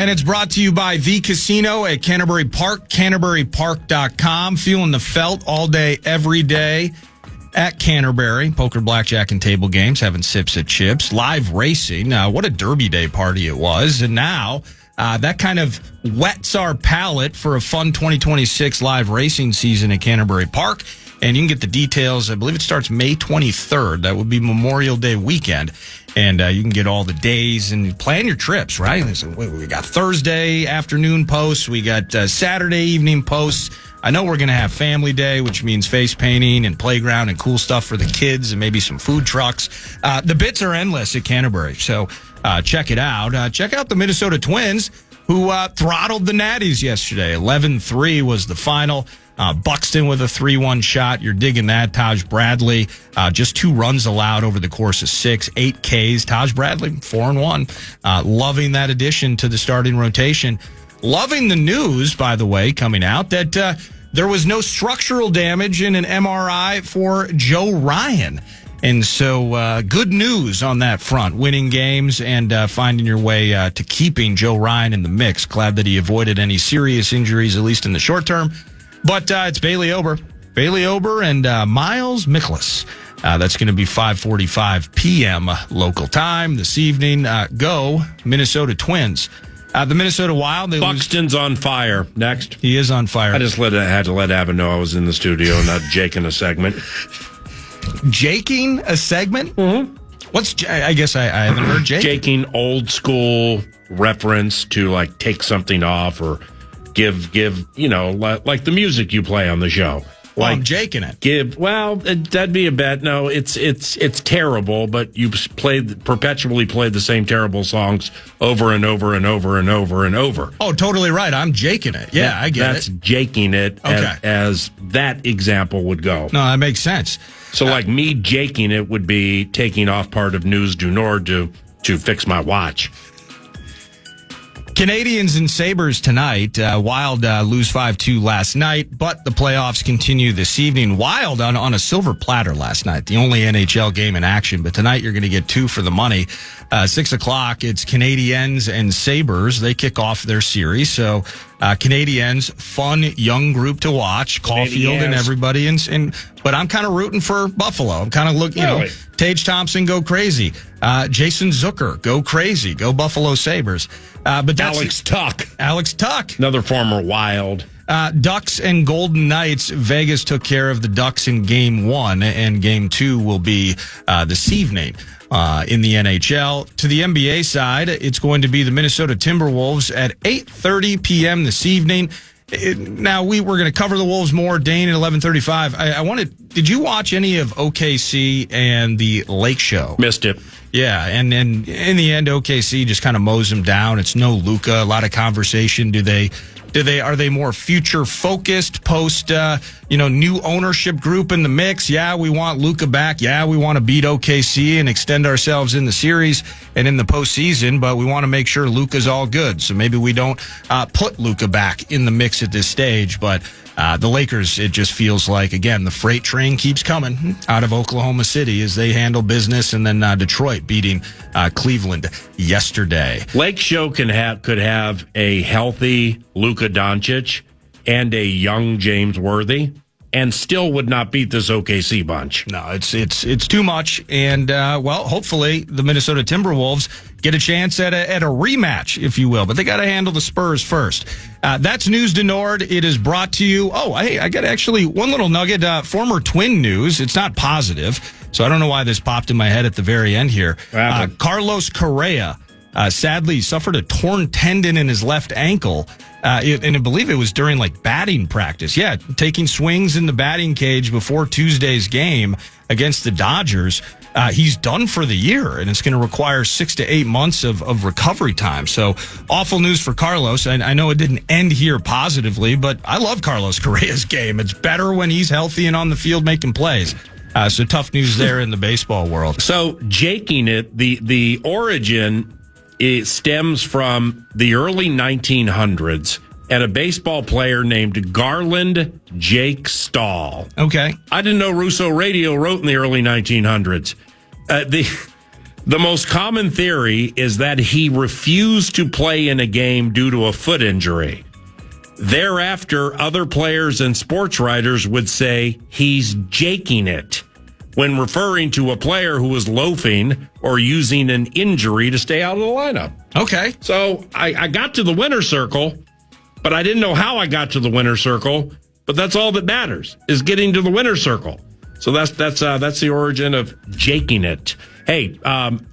And it's brought to you by The Casino at Canterbury Park, CanterburyPark.com. Feeling the felt all day, every day at Canterbury. Poker, blackjack, and table games, having sips at chips. Live racing. What a Derby Day party it was. And now that kind of whets our palate for a fun 2026 live racing season at Canterbury Park. And you can get the details. I believe it starts May 23rd. That would be Memorial Day weekend. And you can get all the days and plan your trips, right? We got Thursday afternoon posts. We got Saturday evening posts. I know we're going to have family day, which means face painting and playground and cool stuff for the kids and maybe some food trucks. The bits are endless at Canterbury. So check it out. Check out the Minnesota Twins, who throttled the Natties yesterday. 11-3 was the final. Buxton with a 3-1 shot. You're digging that. Taj Bradley, just 2 runs allowed over the course of 6, 8 Ks. Taj Bradley, 4-1. Loving that addition to the starting rotation. Loving the news, by the way, coming out that there was no structural damage in an MRI for Joe Ryan. And so good news on that front, winning games and finding your way to keeping Joe Ryan in the mix. Glad that he avoided any serious injuries, at least in the short term. But it's Bailey Ober and Miles Mikolas. That's going to be 5:45 p.m. local time this evening. Go Minnesota Twins. The Minnesota Wild. Buxton's on fire. Next. He is on fire. I just had to let Avin know I was in the studio and not jaking a segment. Jaking a segment? Mm-hmm. I guess I haven't heard jaking. Jaking, old school reference to like take something off or give like the music you play on the show. Well, I'm jaking it. That'd be a bet. No, it's terrible, but you perpetually played the same terrible songs over and over and over and over and over. Oh, totally right. I'm jaking it. Yeah, I get That's jaking it as that example would go. No, that makes sense. So like me jaking it would be taking off part of News du Nord to fix my watch. Canadians and Sabres tonight. Wild lose 5-2 last night, but the playoffs continue this evening. Wild on a silver platter last night, the only NHL game in action. But tonight you're going to get 2 for the money. 6 o'clock, it's Canadiens and Sabres. They kick off their series. So Canadiens, fun young group to watch. Caulfield and everybody. But I'm kind of rooting for Buffalo. I'm kind of looking, Tage Thompson, go crazy. Jason Zucker, go crazy. Go Buffalo Sabres. But that's Alex Tuck. Another former Wild. Ducks and Golden Knights. Vegas took care of the Ducks in Game 1, and Game 2 will be this evening in the NHL. To the NBA side, it's going to be the Minnesota Timberwolves at 8:30 p.m. this evening. Now, we're going to cover the Wolves more. Dane at 11:35. Did you watch any of OKC and the Lake Show? Missed it. Yeah, and in the end, OKC just kind of mows them down. It's no Luka. A lot of conversation. Are they more future focused post new ownership group in the mix? Yeah, we want Luka back. Yeah, we want to beat OKC and extend ourselves in the series and in the postseason, but we want to make sure Luka's all good. So maybe we don't put Luka back in the mix at this stage, but the Lakers, it just feels like, again, the freight train keeps coming out of Oklahoma City as they handle business, and then Detroit beating Cleveland yesterday. Lake Show could have a healthy Luka Doncic and a young James Worthy, and still would not beat this OKC bunch. No, it's too much, and hopefully the Minnesota Timberwolves get a chance at a rematch, if you will, but they got to handle the Spurs first. That's News du Nord. It is brought to you. Oh, hey, I got actually one little nugget. Former Twin news. It's not positive, so I don't know why this popped in my head at the very end here. Carlos Correa sadly suffered a torn tendon in his left ankle. And I believe it was during batting practice. Yeah, taking swings in the batting cage before Tuesday's game against the Dodgers. He's done for the year, and it's going to require 6 to 8 months of recovery time. So awful news for Carlos. I know it didn't end here positively, but I love Carlos Correa's game. It's better when he's healthy and on the field making plays. So tough news there in the baseball world. So jaking it, the origin, it stems from the early 1900s and a baseball player named Garland Jake Stahl. Okay. I didn't know Russo Radio wrote in the early 1900s. The most common theory is that he refused to play in a game due to a foot injury. Thereafter, other players and sports writers would say he's jaking it when referring to a player who was loafing or using an injury to stay out of the lineup. Okay. So I got to the winner's circle, but I didn't know how I got to the winner's circle. But that's all that matters, is getting to the winner's circle. So that's the origin of jaking it. Hey,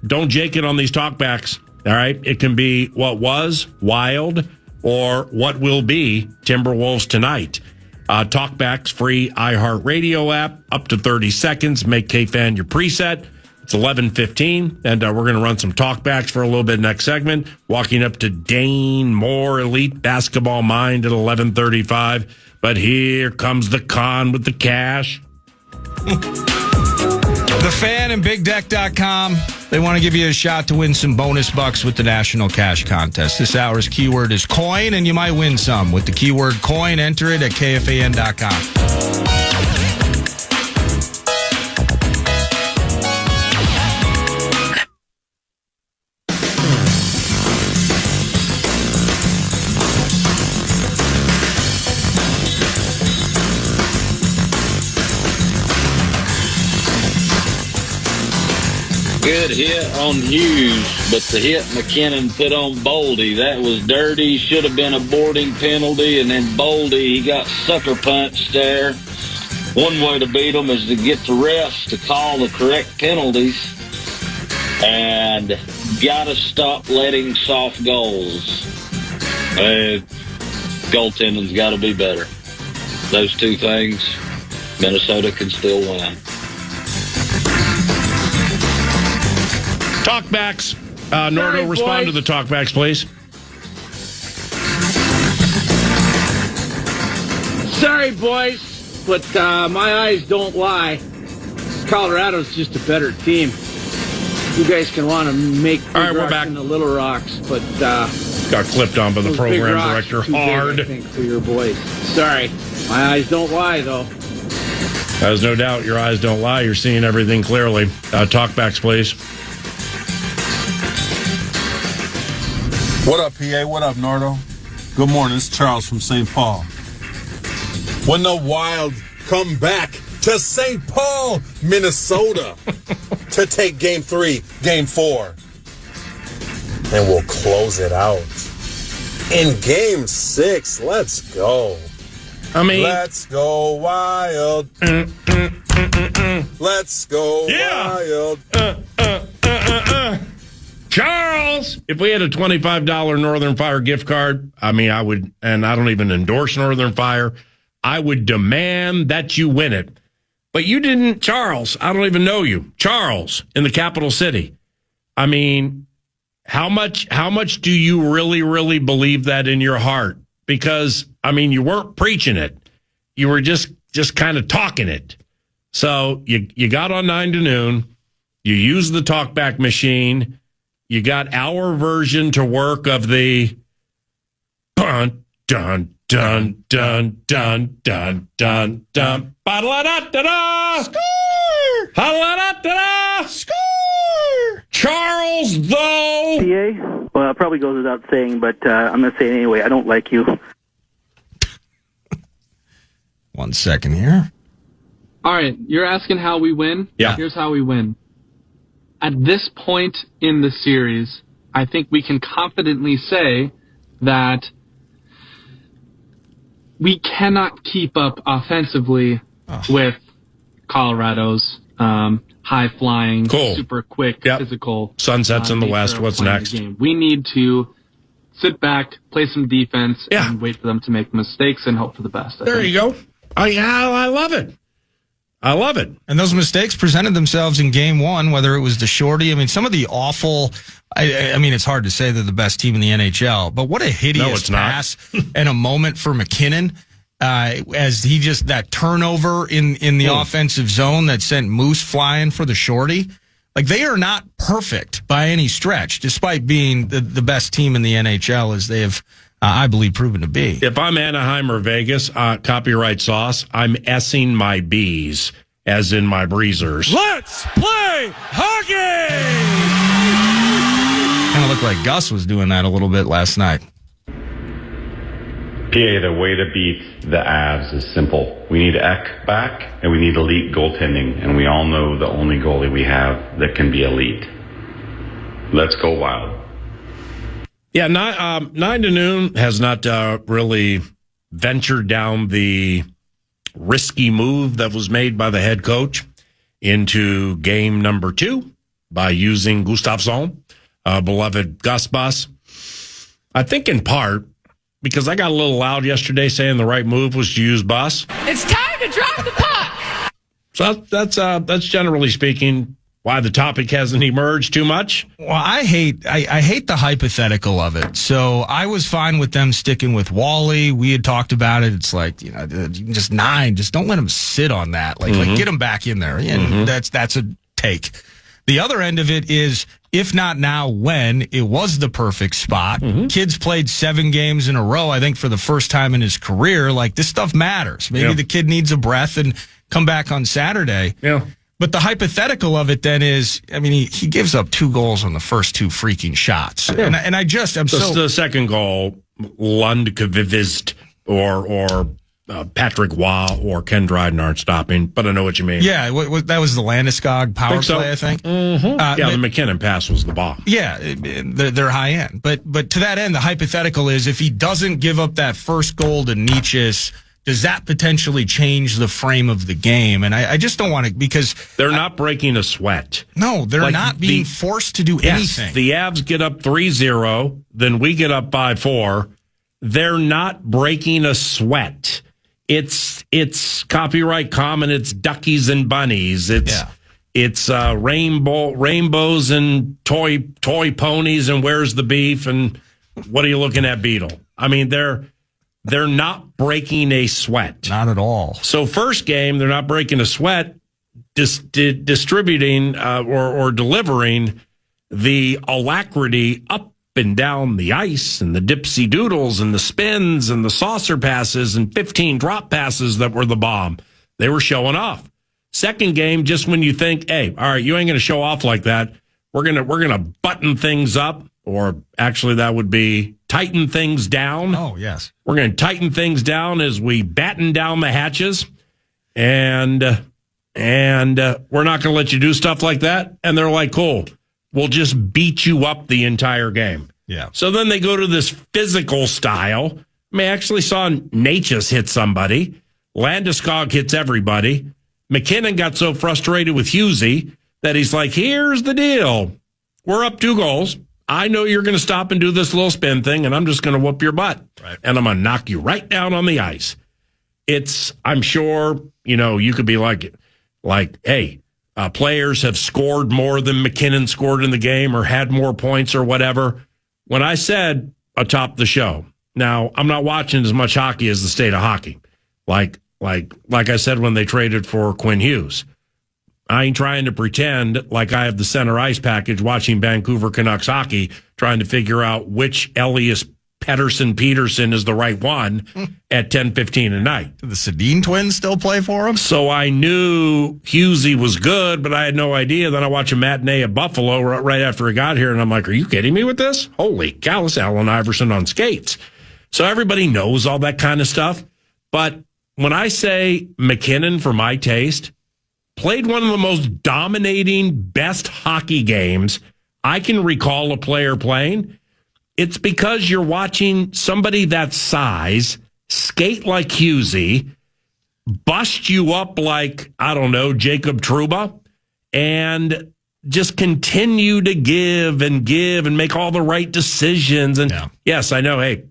don't jake it on these talkbacks. All right, it can be what was Wild or what will be Timberwolves tonight. Talkbacks free iHeartRadio app, up to 30 seconds. Make KFAN your preset. It's 11:15, and we're going to run some talkbacks for a little bit next segment. Walking up to Dane Moore, elite basketball mind at 11:35. But here comes the con with the cash. The Fan and BigDeck.com. They want to give you a shot to win some bonus bucks with the National Cash Contest. This hour's keyword is coin, and you might win some. With the keyword coin, enter it at KFAN.com. Good hit on Hughes, but the hit McKinnon put on Boldy, that was dirty. Should have been a boarding penalty. And then Boldy, he got sucker punched there. One way to beat them is to get the refs to call the correct penalties. And gotta stop letting soft goals. Goaltending's got to be better. Those two things, Minnesota can still win. Talkbacks. Nordo, respond to the talkbacks, please. Sorry, boys, but my eyes don't lie. Colorado's just a better team. You guys can want to make big right, we're rocks back. in the little rocks, but Got clipped on by the those big program rocks director too big, hard. I think, for your boys. Sorry, my eyes don't lie, though. There's no doubt your eyes don't lie. You're seeing everything clearly. Talkbacks, please. What up, PA? What up, Nardo? Good morning. It's Charles from St. Paul. When the Wild come back to St. Paul, Minnesota, to take Game 3, Game 4, and we'll close it out in Game 6. Let's go. I mean, Let's go Wild. Let's go Wild. Charles, if we had a $25 Northern Fire gift card, I mean, I would, and I don't even endorse Northern Fire, I would demand that you win it. But you didn't, Charles. I don't even know you. Charles, in the capital city. I mean, how much do you really, really believe that in your heart? Because, I mean, you weren't preaching it. You were just kind of talking it. So you got on 9 to noon. You used the talkback machine. You got our version to work of the dun dun dun dun dun dun dun dun ba-da-da-da-da score ha-da-da-da-da score. Charles, though. PA? Well, it probably goes without saying, but I'm going to say it anyway. I don't like you. 1 second here. All right, you're asking how we win? Yeah. Here's how we win. At this point in the series, I think we can confidently say that we cannot keep up offensively with Colorado's high-flying, Cool. super quick, Yep. physical. Sunsets in the nature West. of What's playing next? the game. We need to sit back, play some defense, Yeah. and wait for them to make mistakes and hope for the best. There you go. I love it. I love it. And those mistakes presented themselves in Game 1, whether it was the shorty. I mean, some of the awful. I mean, it's hard to say they're the best team in the NHL, but what a hideous it's not. pass and a moment for McKinnon as he just that turnover in the offensive zone that sent Moose flying for the shorty. Like, they are not perfect by any stretch, despite being the best team in the NHL, as they have, I believe, proven to be. If I'm Anaheim or Vegas, copyright sauce, I'm S-ing my B's, as in my breezers. Let's play hockey! Kind of looked like Gus was doing that a little bit last night. PA, the way to beat the Avs is simple. We need Eck back, and we need elite goaltending, and we all know the only goalie we have that can be elite. Let's go Wild. Yeah, 9 to noon has not really ventured down the risky move that was made by the head coach into game number 2 by using Gustafsson, beloved Gus Bus. I think in part because I got a little loud yesterday saying the right move was to use Bus. It's time to drop the puck. So that's generally speaking why the topic hasn't emerged too much. Well, I hate the hypothetical of it. So I was fine with them sticking with Wally. We had talked about it. It's like, just 9. Just don't let him sit on that. Like get him back in there. And that's a take. The other end of it is, if not now, when? It was the perfect spot. Kid's played 7 games in a row, I think, for the first time in his career. Like, this stuff matters. Maybe the kid needs a breath and come back on Saturday. Yeah. But the hypothetical of it then is, I mean, he gives up 2 goals on the first 2 freaking shots. Yeah. And I'm so... The second goal, Lundqvist or Patrick Waugh or Ken Dryden aren't stopping, but I know what you mean. Yeah, that was the Landeskog power play, I think. The McKinnon pass was the bomb. Yeah, they're high end. But to that end, the hypothetical is, if he doesn't give up that first goal to Nietzsche's, does that potentially change the frame of the game? And I just don't want to, because... They're not breaking a sweat. No, they're not being forced to do anything. The Avs get up 3-0, then we get up 5-4. They're not breaking a sweat. It's copyright common. It's duckies and bunnies. It's rainbows and toy ponies and where's the beef and what are you looking at, Beetle? I mean, they're not breaking a sweat. Not at all. So first game, they're not breaking a sweat, distributing or delivering the alacrity up and down the ice and the dipsy doodles and the spins and the saucer passes and 15 drop passes that were the bomb. They were showing off. Second game, just when you think, hey, all right, you ain't going to show off like that. We're going to button things up, or actually that would be tighten things down. Oh, yes. We're going to tighten things down as we batten down the hatches, and we're not going to let you do stuff like that. And they're like, cool. We'll just beat you up the entire game. Yeah. So then they go to this physical style. I mean, I actually saw Natchez hit somebody. Landeskog hits everybody. McKinnon got so frustrated with Husey that he's like, here's the deal. We're up 2 goals. I know you're going to stop and do this little spin thing, and I'm just going to whoop your butt. Right. And I'm going to knock you right down on the ice. I'm sure, you could be like, hey, players have scored more than McKinnon scored in the game or had more points or whatever. When I said atop the show, now I'm not watching as much hockey as the state of hockey. Like I said when they traded for Quinn Hughes. I ain't trying to pretend like I have the center ice package watching Vancouver Canucks hockey, trying to figure out which Elias Peterson is the right one at 10:15 at night. Do the Sedin twins still play for him? So I knew Husey was good, but I had no idea. Then I watched a matinee at Buffalo right after I got here, and I'm like, are you kidding me with this? Holy cow, it's Allen Iverson on skates. So everybody knows all that kind of stuff. But when I say McKinnon, for my taste, played one of the most dominating, best hockey games I can recall a player playing, it's because you're watching somebody that size skate like Husey, bust you up like, I don't know, Jacob Trouba, and just continue to give and make all the right decisions. And yes, I know, hey,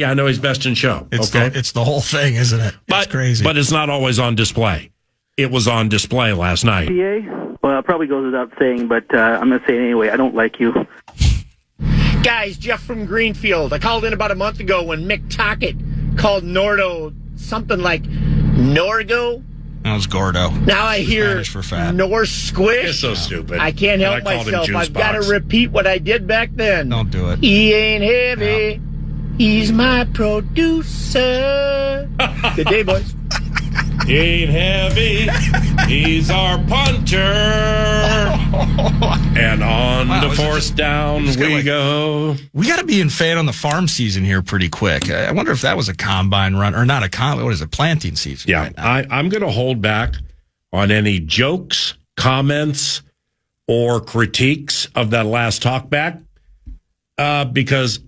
I know he's best in show. It's the whole thing, isn't it? It's crazy. But it's not always on display. It was on display last night. PA? Well, it probably goes without saying, but I'm going to say it anyway. I don't like you. Guys, Jeff from Greenfield. I called in about a month ago when Mick Tocchet called Nordo something like Norgo. That was Gordo. Now I hear Spanish for fat. Nor Squish. It's so stupid. I can't help myself. I've got to repeat what I did back then. Don't do it. He ain't heavy. No. He's my producer. Good day, boys. He ain't heavy. He's our punter. And on the fourth down we go. We got to be in Fan on the Farm season here pretty quick. I wonder if that was a combine run or not a combine. What is it? Planting season. Yeah, right I'm going to hold back on any jokes, comments, or critiques of that last talkback because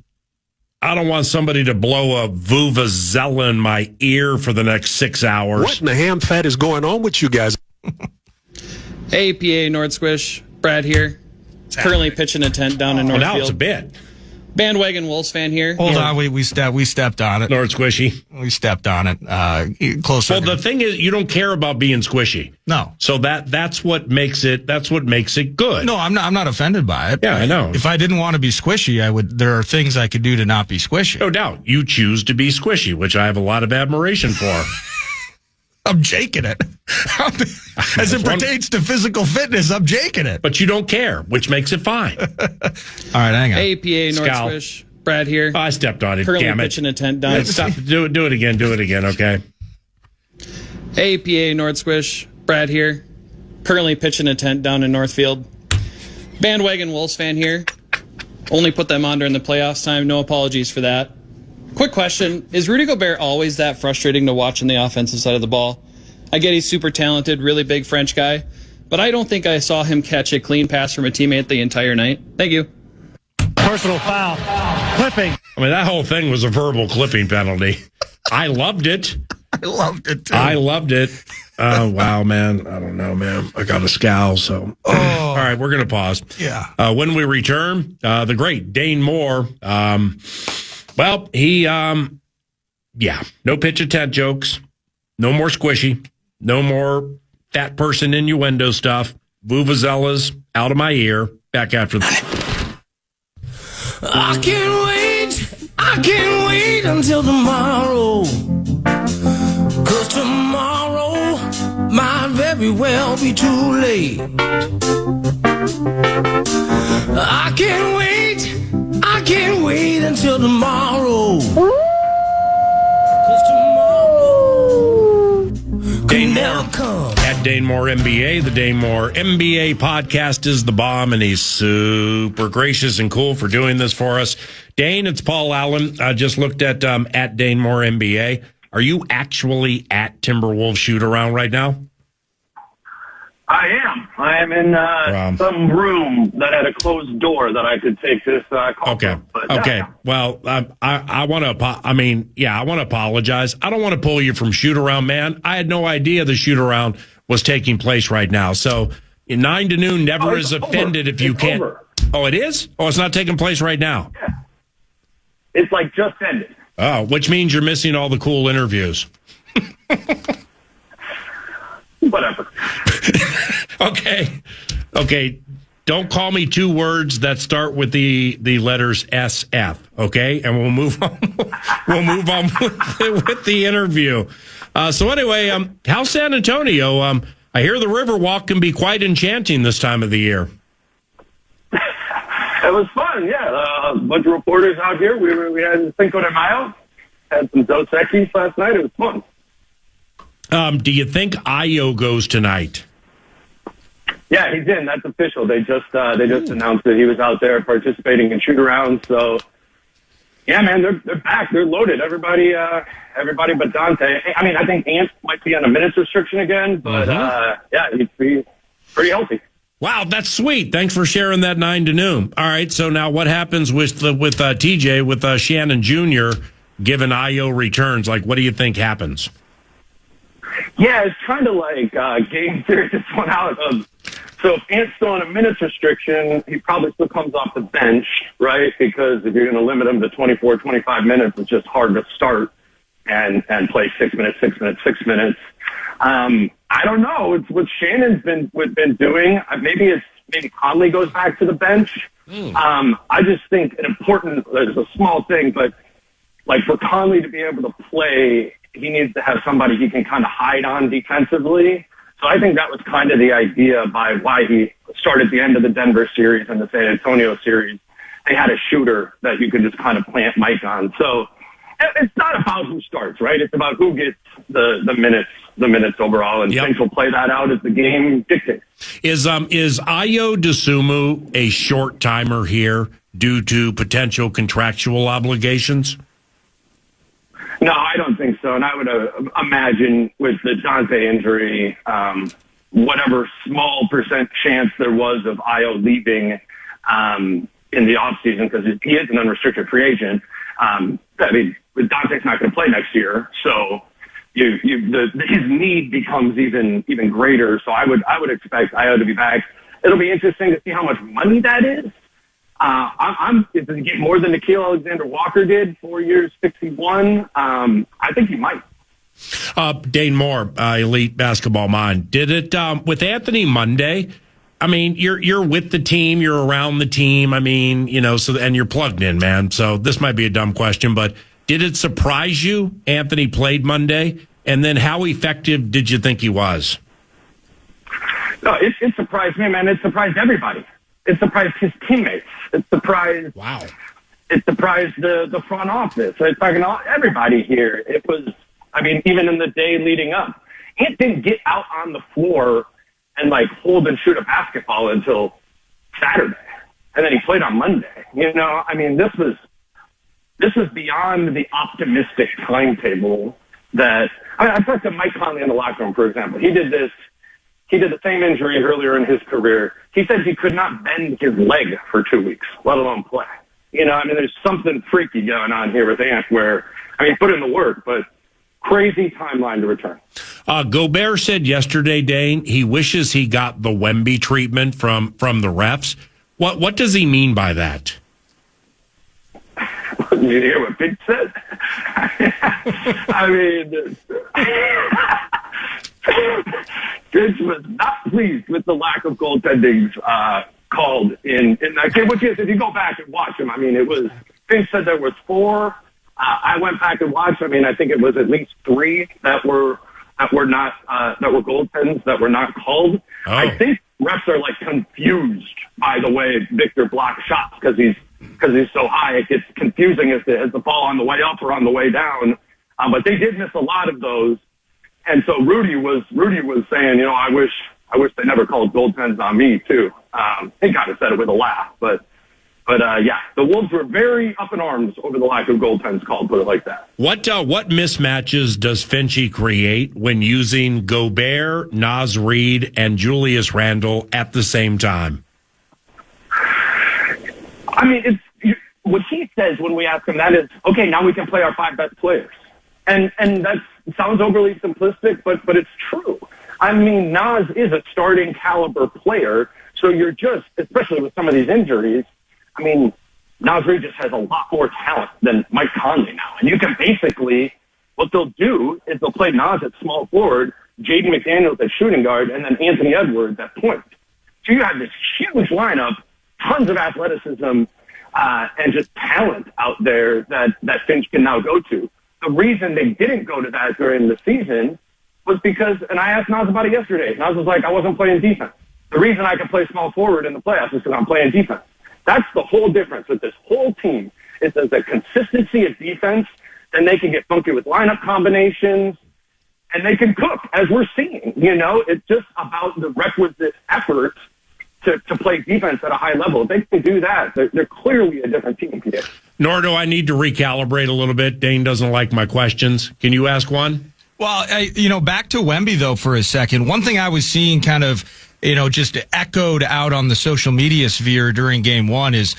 I don't want somebody to blow a vuvuzela in my ear for the next 6 hours. What in the ham fat is going on with you guys? Hey, PA North Squish, Brad here. Currently pitching a tent down in Northfield. Now it's a bit. Bandwagon Wolves fan here. Hold on, we stepped on it. North Squishy. We stepped on it. Closer. Well, the thing is, you don't care about being squishy. No. So that's what makes it good. No, I'm not offended by it. Yeah, I know. If I didn't want to be squishy, there are things I could do to not be squishy. No doubt. You choose to be squishy, which I have a lot of admiration for. I'm jaking it. As it pertains to physical fitness, I'm jaking it. But you don't care, which makes it fine. All right, hang on. Hey, PA North Squish, Brad here. Oh, I stepped on it. Currently Damn it. pitching a tent down. Stop. Do it again. Do it again. Okay. Hey, PA North Squish, Brad here. Currently pitching a tent down in Northfield. Bandwagon Wolves fan here. Only put them on during the playoffs time. No apologies for that. Quick question. Is Rudy Gobert always that frustrating to watch on the offensive side of the ball? I get he's super talented, really big French guy, but I don't think I saw him catch a clean pass from a teammate the entire night. Thank you. Personal foul. Clipping. I mean, that whole thing was a verbal clipping penalty. I loved it. I loved it, too. I loved it. Oh, wow, man. I don't know, man. I got a scowl, so. All right, we're going to pause. Yeah. When we return, the great Dane Moore, he, no pitch of tent jokes, no more squishy, no more fat person innuendo stuff, vuvuzelas out of my ear, back after the... I can't wait until tomorrow, 'cause tomorrow might very well be too late. I can't wait until tomorrow, 'cause tomorrow can never come. At Dane Moore NBA, the Dane Moore NBA podcast is the bomb, and he's super gracious and cool for doing this for us. Dane, it's Paul Allen. I just looked at Dane Moore NBA. Are you actually at Timberwolves shoot around right now? I am in some room that had a closed door that I could take this call. Okay. But, okay. Well, I want to. I want to apologize. I don't want to pull you from shoot around, man. I had no idea the shoot around was taking place right now. So 9 to noon never is offended if you can't. Over. Oh, it is? Oh, it's not taking place right now. Yeah. It's like just ended. Oh, which means you're missing all the cool interviews. Whatever. Okay. Don't call me 2 words that start with the letters SF. Okay, and we'll move on. We'll move on with the interview. So anyway, how's San Antonio? I hear the Riverwalk can be quite enchanting this time of the year. It was fun, yeah. A bunch of reporters out here. We had Cinco de Mayo. Had some Dos Equis last night. It was fun. Do you think Ayo goes tonight? Yeah, he's in. That's official. They just announced that he was out there participating in shoot-arounds. So, yeah, man, they're back. They're loaded. Everybody but Dante. I mean, I think Ant might be on a minutes restriction again, but yeah, he's pretty healthy. Wow, that's sweet. Thanks for sharing that 9 to noon. All right, so now what happens with TJ, with Shannon Jr., given Ayo returns? Like, what do you think happens? Yeah, it's kind of like game theory this one out. So if Ant's still on a minutes restriction, he probably still comes off the bench, right? Because if you're going to limit him to 24, 25 minutes, it's just hard to start and play 6 minutes. I don't know. It's what Shannon's been doing. Maybe Conley goes back to the bench. I just think it's a small thing, but like for Conley to be able to play, he needs to have somebody he can kind of hide on defensively. So I think that was kind of the idea by why he started the end of the Denver series and the San Antonio series. They had a shooter that you could just kind of plant Mike on. So it's not about who starts, right? It's about who gets the minutes overall, and things will play that out as the game dictates. Is Ayo Dosunmu a short timer here due to potential contractual obligations? No, I don't think so. And I would imagine with the Dante injury, whatever small percent chance there was of Ayo leaving in the offseason, because he is an unrestricted free agent. I mean, Dante's not going to play next year, so his need becomes even greater. So I would expect Ayo to be back. It'll be interesting to see how much money that is. Does he get more than Nickeil Alexander-Walker did? 4 years, 61. I think he might. Dane Moore, Elite Basketball Mind. Did it with Anthony Monday? I mean, you're with the team, you're around the team. I mean, and you're plugged in, man. So this might be a dumb question, but did it surprise you Anthony played Monday? And then how effective did you think he was? No, it surprised me, man. It surprised everybody. It surprised his teammates. It surprised. Wow. It surprised the front office. It's like everybody here. It was. I mean, even in the day leading up, Ant didn't get out on the floor and hold and shoot a basketball until Saturday, and then he played on Monday. I mean, this was beyond the optimistic timetable that I talked to Mike Conley in the locker room, for example. He did the same injury earlier in his career. He said he could not bend his leg for 2 weeks, let alone play. I mean, there's something freaky going on here with Ant where, put in the work, but crazy timeline to return. Gobert said yesterday, Dane, he wishes he got the Wemby treatment from the refs. What does he mean by that? Did you hear what Big said? I mean, Vince was not pleased with the lack of goaltending called in that game. Which is, if you go back and watch him, I mean, Vince said there was 4. I went back and watched. I mean, I think it was at least 3 that were goaltends that were not called. Oh. I think refs are confused by the way Victor blocks shots because he's so high. It gets confusing as the ball on the way up or on the way down. But they did miss a lot of those. And so Rudy was saying, I wish they never called goaltends on me too. He kind of said it with a laugh, but yeah, the Wolves were very up in arms over the lack of goaltends called, put it like that. What mismatches does Finchie create when using Gobert, Naz Reid, and Julius Randle at the same time? I mean, what he says when we ask him that is, okay, now we can play our 5 best players. And that sounds overly simplistic, but it's true. I mean, Naz is a starting caliber player, so you're just, especially with some of these injuries, I mean, Naz Reid just has a lot more talent than Mike Conley now. And you can basically, what they'll do is they'll play Naz at small forward, Jaden McDaniels at shooting guard, and then Anthony Edwards at point. So you have this huge lineup, tons of athleticism, and just talent out there that Finch can now go to. The reason they didn't go to that during the season was because, and I asked Naz about it yesterday, Naz was like, I wasn't playing defense. The reason I can play small forward in the playoffs is because I'm playing defense. That's the whole difference with this whole team. Is there's a consistency of defense, then they can get funky with lineup combinations, and they can cook, as we're seeing. It's just about the requisite effort to play defense at a high level. If they can do that, they're clearly a different team today. Nor do I need to recalibrate a little bit. Dane doesn't like my questions. Can you ask one? Well, back to Wemby, though, for a second. One thing I was seeing kind of, just echoed out on the social media sphere during game 1 is,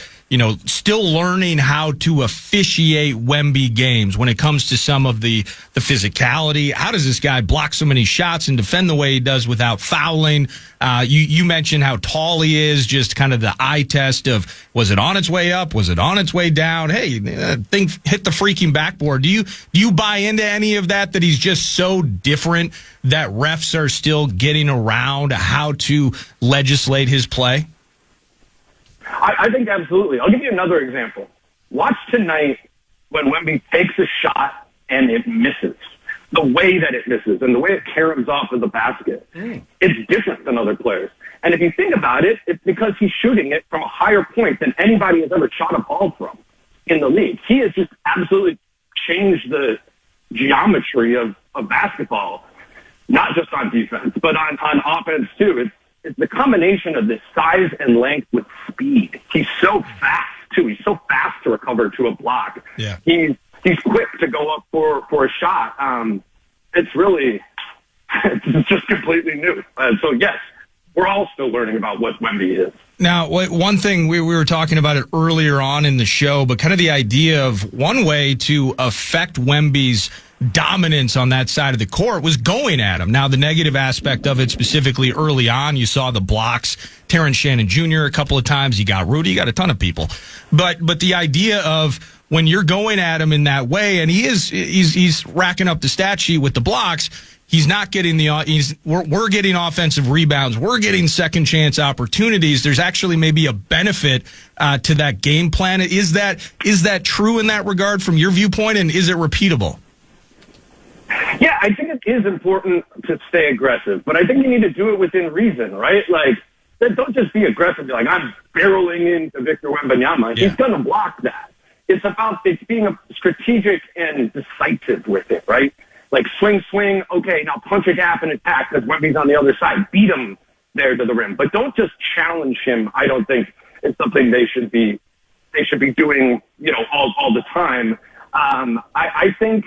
still learning how to officiate Wemby games when it comes to some of the physicality. How does this guy block so many shots and defend the way he does without fouling? You mentioned how tall he is, just kind of the eye test of, was it on its way up? Was it on its way down? Hey, thing hit the freaking backboard. Do you buy into any of that he's just so different that refs are still getting around how to legislate his play? I think absolutely. I'll give you another example. Watch tonight when Wemby takes a shot and it misses. The way that it misses and the way it caroms off of the basket, it's different than other players. And if you think about it, it's because he's shooting it from a higher point than anybody has ever shot a ball from in the league. He is just absolutely change the geometry of basketball, not just on defense, but on offense too. It's the combination of this size and length with speed. He's so fast too. He's so fast to recover to a block. Yeah. He's quick to go up for a shot. It's just completely new. So yes, we're all still learning about what Wemby is. Now, one thing we were talking about it earlier on in the show, but kind of the idea of one way to affect Wemby's dominance on that side of the court was going at him. Now, the negative aspect of it, specifically early on, you saw the blocks. Terrence Shannon Jr. a couple of times. You got Rudy. You got a ton of people. But the idea of when you're going at him in that way, and he's racking up the stat sheet with the blocks. He's not getting we're getting offensive rebounds. We're getting second chance opportunities. There's actually maybe a benefit to that game plan. Is that true in that regard from your viewpoint, and is it repeatable? Yeah, I think it is important to stay aggressive, but I think you need to do it within reason, right? Like, don't just be aggressive. Be like, I'm barreling into Victor Wembanyama. Yeah. He's going to block that. It's being strategic and decisive with it, right? Like swing, okay, now punch a gap and attack because Wemby's on the other side. Beat him there to the rim. But don't just challenge him. I don't think it's something they should be doing, all the time. I think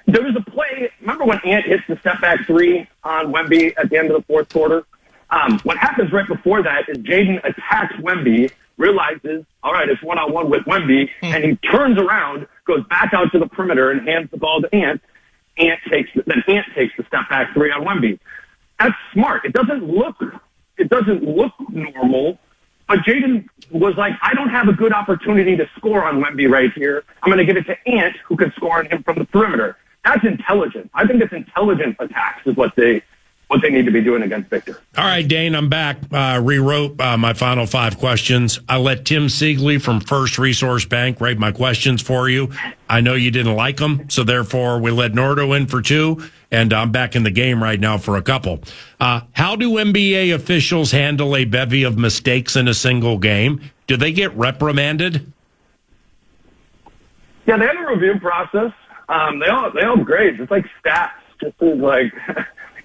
there was a play, remember when Ant hits the step back three on Wemby at the end of the fourth quarter? What happens right before that is Jaden attacks Wemby, realizes, all right, it's one-on-one with Wemby, and he turns around, goes back out to the perimeter and hands the ball to Ant. Ant takes the step back three on Wemby. That's smart. It doesn't look normal, but Jaden was like, I don't have a good opportunity to score on Wemby right here. I'm going to give it to Ant, who can score on him from the perimeter. That's intelligent. I think it's intelligent attacks is what they need to be doing against Victor. All right, Dane, I'm back. Rewrote my final 5 questions. I let Tim Siegley from First Resource Bank write my questions for you. I know you didn't like them, so therefore we let Nordo in for 2, and I'm back in the game right now for a couple. How do NBA officials handle a bevy of mistakes in a single game? Do they get reprimanded? Yeah, they have a review process. They all have grades. It's like stats, just as like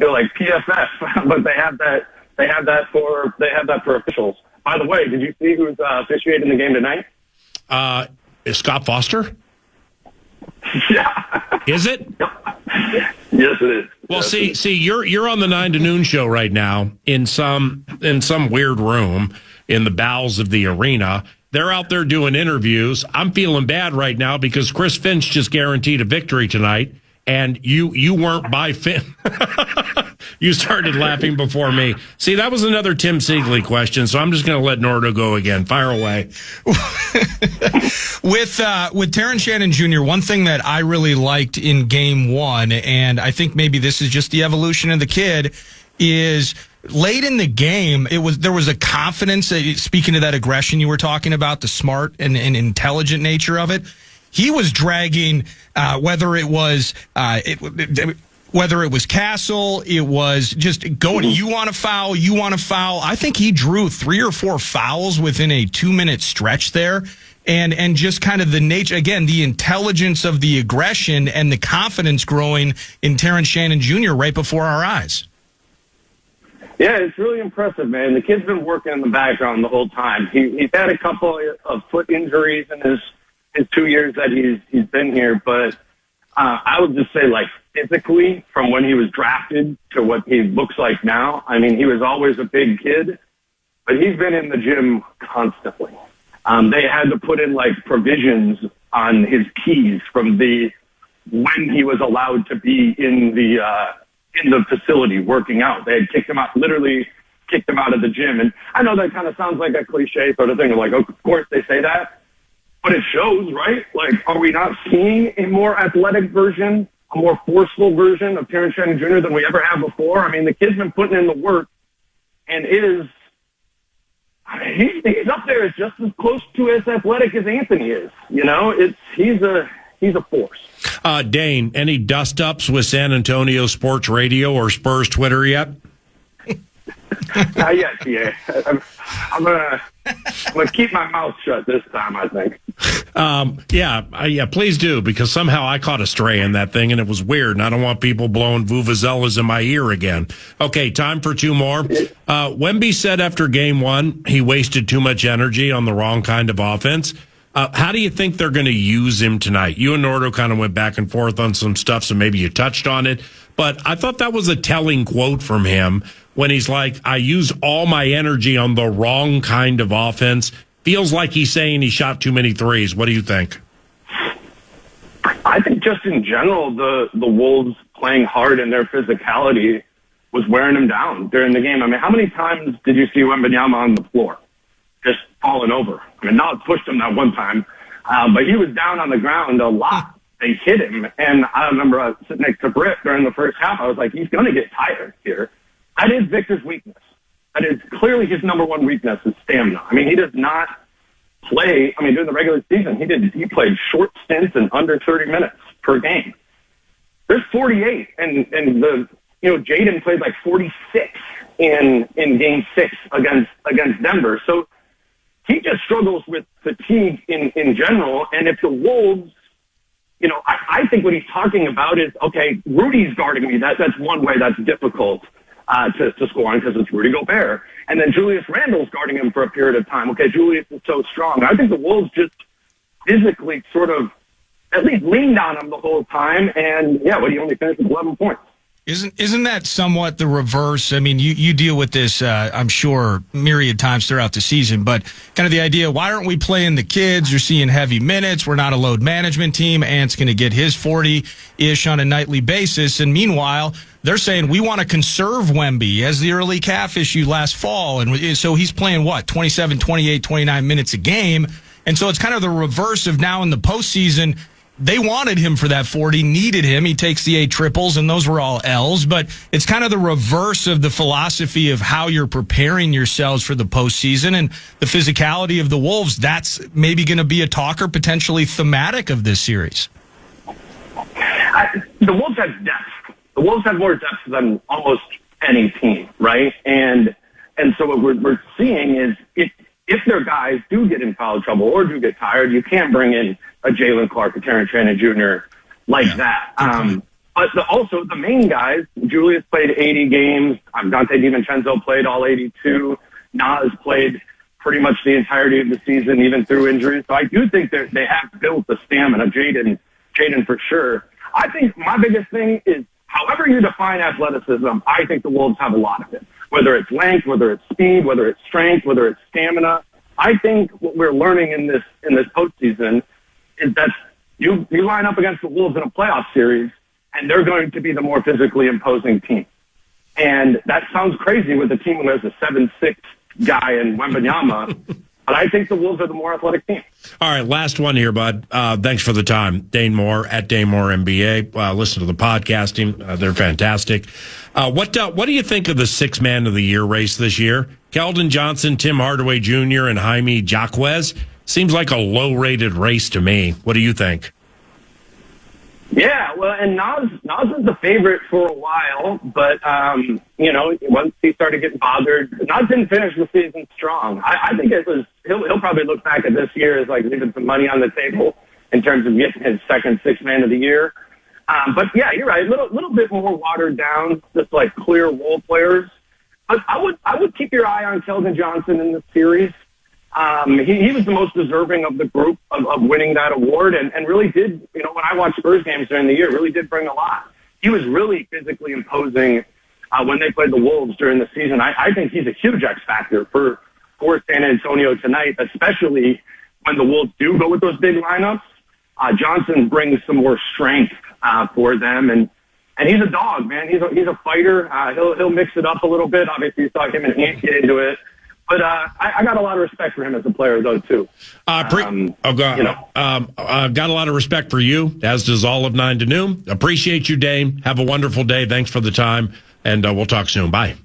like PFF, but they have that for officials. By the way, did you see who's officiating the game tonight? Is Scott Foster? Yeah. Is it? Yes, it is. Well, see, you're on the 9 to noon show right now in some weird room in the bowels of the arena. They're out there doing interviews. I'm feeling bad right now because Chris Finch just guaranteed a victory tonight, and you weren't by Finch. You started laughing before me. See, that was another Tim Siegley question, so I'm just going to let Nordo go again. Fire away. With Terrence Shannon Jr., one thing that I really liked in Game 1, and I think maybe this is just the evolution of the kid, is late in the game, there was a confidence, speaking of that aggression you were talking about, the smart and intelligent nature of it. He was dragging, whether it was Castle, it was just going, you want to foul. I think he drew 3 or 4 fouls within a 2-minute stretch there. And just kind of the nature, again, the intelligence of the aggression and the confidence growing in Terrence Shannon Jr. right before our eyes. Yeah, it's really impressive, man. The kid's been working in the background the whole time. He's had a couple of foot injuries in his 2 years that he's been here, but I would just say, like, physically, from when he was drafted to what he looks like now, I mean, he was always a big kid, but he's been in the gym constantly. They had to put in, like, provisions on his keys from when he was allowed to be in the facility working out. They had literally kicked him out of the gym. And I know that kind of sounds like a cliche sort of thing. Like, of course they say that, but it shows, right? Like, are we not seeing a more athletic version, a more forceful version of Terrence Shannon Jr. than we ever have before? I mean, the kid's been putting in the work and he's up there as just as close to as athletic as Anthony is. You know, he's a force. Dane, any dust-ups with San Antonio Sports Radio or Spurs Twitter yet? Not yet, PA. I'm gonna keep my mouth shut this time, I think. Yeah, please do, because somehow I caught a stray in that thing, and it was weird, and I don't want people blowing vuvuzelas in my ear again. Okay, time for two more. Wemby said after game one he wasted too much energy on the wrong kind of offense. How do you think they're going to use him tonight? You and Nordo kind of went back and forth on some stuff, so maybe you touched on it. But I thought that was a telling quote from him when he's like, I use all my energy on the wrong kind of offense. Feels like he's saying he shot too many threes. What do you think? I think just in general, the Wolves playing hard and their physicality was wearing him down during the game. I mean, how many times did you see Wembanyama on the floor just falling over? I mean, Nas pushed him that one time, but he was down on the ground a lot. They hit him, and I remember sitting next to Britt during the first half. I was like, he's going to get tired here. That is Victor's weakness. That is clearly his number one weakness is stamina. I mean, he does not play. I mean, during the regular season, he played short stints and under 30 minutes per game. There's 48, and Jaden played like 46 in game 6 against Denver. So he just struggles with fatigue in general. And if the Wolves, I think what he's talking about is, okay, Rudy's guarding me. That's one way that's difficult to score on because it's Rudy Gobert. And then Julius Randle's guarding him for a period of time. Okay, Julius is so strong. I think the Wolves just physically sort of at least leaned on him the whole time. And, he only finished with 11 points. Isn't that somewhat the reverse? I mean, you deal with this, I'm sure, myriad times throughout the season, but kind of the idea, why aren't we playing the kids? You're seeing heavy minutes. We're not a load management team. Ant's going to get his 40-ish on a nightly basis. And meanwhile, they're saying we want to conserve Wemby. He has the early calf issue last fall. And so he's playing, 27, 28, 29 minutes a game. And so it's kind of the reverse of now in the postseason. They wanted him for that 40, needed him. He takes the 8 triples, and those were all L's. But it's kind of the reverse of the philosophy of how you're preparing yourselves for the postseason and the physicality of the Wolves. That's maybe going to be a talker, potentially thematic of this series. The Wolves have depth. The Wolves have more depth than almost any team, right? And so what we're seeing is if their guys do get in foul trouble or do get tired, you can't bring in a Jalen Clark or Terrence Shannon Jr. like that. But also the main guys, Julius played 80 games. Dante DiVincenzo played all 82. Nas played pretty much the entirety of the season, even through injuries. So I do think they have built the stamina. Jaden for sure. I think my biggest thing is however you define athleticism, I think the Wolves have a lot of it. Whether it's length, whether it's speed, whether it's strength, whether it's stamina. I think what we're learning in this postseason is that you line up against the Wolves in a playoff series, and they're going to be the more physically imposing team. And that sounds crazy with a team who has a 7'6" guy in Wembanyama, but I think the Wolves are the more athletic team. All right, last one here, bud. Thanks for the time. Dane Moore at Dane Moore NBA. Listen to the podcasting. They're fantastic. What do you think of the 6 Man of the Year race this year? Keldon Johnson, Tim Hardaway Jr., and Jaime Jaquez. Seems like a low-rated race to me. What do you think? Yeah, well, and Nas was the favorite for a while, but, once he started getting bothered, Nas didn't finish the season strong. I think he'll probably look back at this year as like leaving some money on the table in terms of getting his second 6 Man of the Year. But yeah, you're right. A little bit more watered down, just like clear role players. But I would keep your eye on Keldon Johnson in this series. He was the most deserving of the group of winning that award and really did, when I watched Spurs games during the year, really did bring a lot. He was really physically imposing when they played the Wolves during the season. I think he's a huge X factor for San Antonio tonight, especially when the Wolves do go with those big lineups. Johnson brings some more strength for them, and he's a dog, man. He's a fighter. He'll mix it up a little bit. Obviously, you saw him and Ant get into it. But I got a lot of respect for him as a player, though, too. Got a lot of respect for you, as does all of 9 to Noon. Appreciate you, Dane. Have a wonderful day. Thanks for the time, and we'll talk soon. Bye.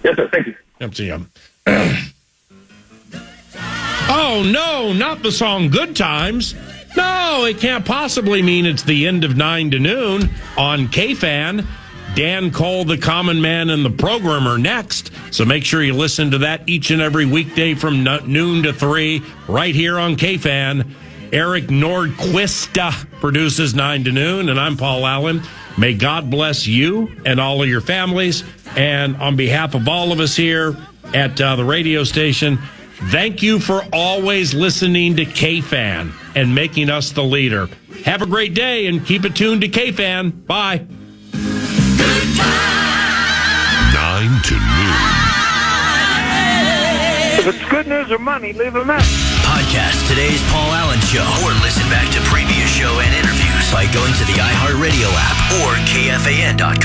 Yes, sir. Thank you. Yep, see you. Oh, no, not the song Good Times. No, it can't possibly mean it's the end of 9 to Noon on KFAN. Dan Cole, the common man and the programmer, next. So make sure you listen to that each and every weekday from noon to 3 right here on KFAN. Eric Nordquist produces 9 to noon, and I'm Paul Allen. May God bless you and all of your families. And on behalf of all of us here at the radio station, thank you for always listening to KFAN and making us the leader. Have a great day and keep it tuned to KFAN. Bye. 9 to noon. If it's good news or money, leave a message. Podcast today's Paul Allen Show, or listen back to previous show and interviews by going to the iHeartRadio app or KFAN.com.